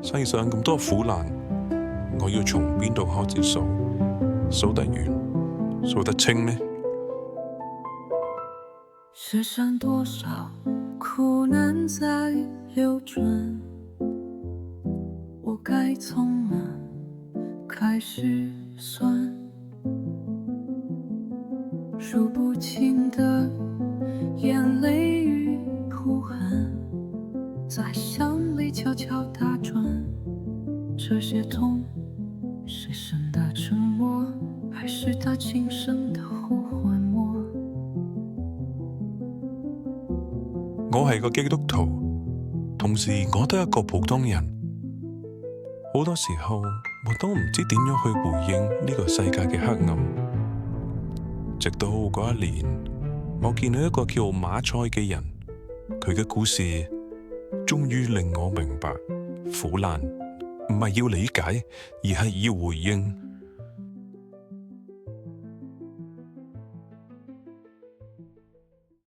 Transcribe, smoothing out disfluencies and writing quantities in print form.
世上咁多苦難，我要從邊度開始數？數得完，數得清呢？世上多少苦難在流轉，我該從哪開始算？數不清的眼淚與哭痕，在心裡悄悄打轉。這些痛，是神的沉默，還是他輕聲的呼喚我？我係個基督徒，同時我都係一個普通人。好多時候我都唔知點樣去回應呢個世界嘅黑暗。直到嗰一年，我見到一個叫馬賽嘅人，佢嘅故事終於令我明白，苦難唔係要理解，而係要回應。